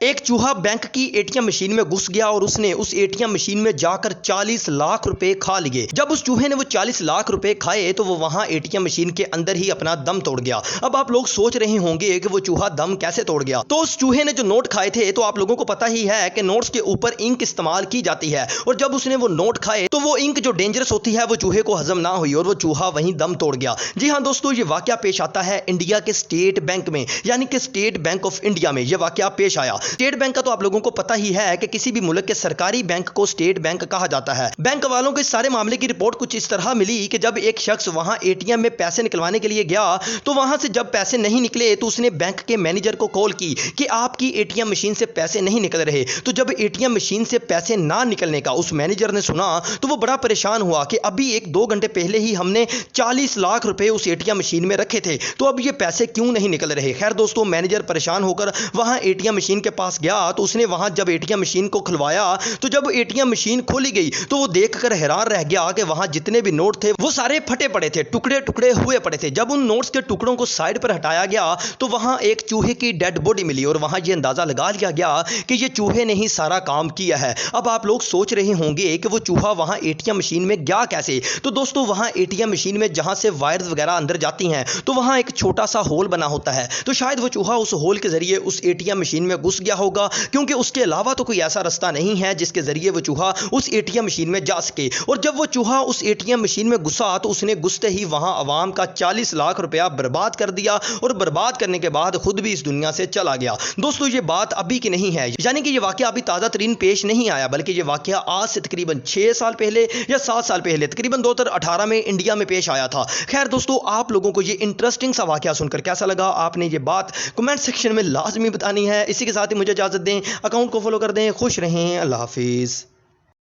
एक चूहा बैंक की एटीएम मशीन में घुस गया और उसने उस एटीएम मशीन में जाकर 40 लाख रुपए खा लिए। जब उस चूहे ने वो 40 लाख रुपए खाए तो वो वहां एटीएम मशीन के अंदर ही अपना दम तोड़ गया। अब आप लोग सोच रहे होंगे कि वो चूहा दम कैसे तोड़ गया। तो उस चूहे ने जो नोट खाए थे, तो आप लोगों को पता ही है कि नोट्स के ऊपर इंक इस्तेमाल की जाती है, और जब उसने वो नोट खाए तो वो इंक जो डेंजरस होती है वो चूहे को हजम ना हुई और वो चूहा वहीं दम तोड़ गया। जी हाँ दोस्तों, ये वाकया पेश आता है इंडिया के स्टेट बैंक में, यानी कि स्टेट बैंक ऑफ इंडिया में ये वाकया पेश आया। स्टेट बैंक का तो आप लोगों को पता ही है कि किसी भी मुल्क के सरकारी बैंक को स्टेट बैंक कहा जाता है। बैंक वालों को इस सारे मामले की रिपोर्ट कुछ इस तरह मिली कि जब एक शख्स वहां एटीएम में पैसे निकलवाने के लिए गया तो वहां से जब पैसे नहीं निकले तो उसने बैंक के मैनेजर को कॉल की कि आपकी एटीएम मशीन से पैसे नहीं निकल रहे। तो जब एटीएम मशीन से पैसे ना निकलने का उस मैनेजर ने सुना तो वो बड़ा परेशान हुआ कि अभी 1-2 घंटे पहले ही हमने 40 लाख रुपए उस एटीएम मशीन में रखे थे, तो अब ये पैसे क्यों नहीं निकल रहे। खैर दोस्तों, मैनेजर परेशान होकर वहां एटीएम मशीन के पास गया तो उसने वहां जब एटीएम मशीन को खुलवाया तो जब एटीएम मशीन खोली गई तो वो देखकर हैरान रह गया कि वहां जितने भी नोट थे वो सारे फटे पड़े थे, टुकड़े टुकड़े हुए पड़े थे। जब उन नोट्स के टुकड़ों को साइड पर हटाया गया तो वहां एक चूहे की डेड बॉडी मिली और वहां ये अंदाजा लगा लिया गया कि ये चूहे ने ही सारा काम किया है। अब आप लोग सोच रहे होंगे कि वो चूहा वहां एटीएम मशीन में गया कैसे। तो दोस्तों, वहां एटीएम मशीन में जहां से वायर्स वगैरह अंदर जाती हैं तो वहां एक छोटा सा होल बना होता है, तो शायद वो चूहा उस होल के जरिए उस एटीएम मशीन में घुस गया होगा, क्योंकि उसके अलावा तो कोई ऐसा रास्ता नहीं है जिसके जरिए वो चूहा उस एटीएम मशीन में जा सके। और जब वो चूहा उस एटीएम मशीन में घुसा तो उसने घुसते ही वहां आवाम का 40 लाख रुपया बर्बाद कर दिया और बर्बाद करने के बाद खुद भी इस दुनिया से चला गया। दोस्तों, ये बात अभी की नहीं है, यानी कि ये वाकया अभी ताजा तरीन पेश नहीं आया, बल्कि ये वाकया आज से तकरीबन 6 साल पहले या 7 साल पहले तकरीबन 2018 में इंडिया में पेश आया था। खैर दोस्तों, आप लोगों को ये इंटरेस्टिंग सा वाकया सुनकर कैसा लगा, आपने ये बात कमेंट सेक्शन में लाजमी बतानी है। इसी के साथ ही मुझे इजाजत दें, अकाउंट को फॉलो कर दें। खुश रहें, अल्लाह हाफिज।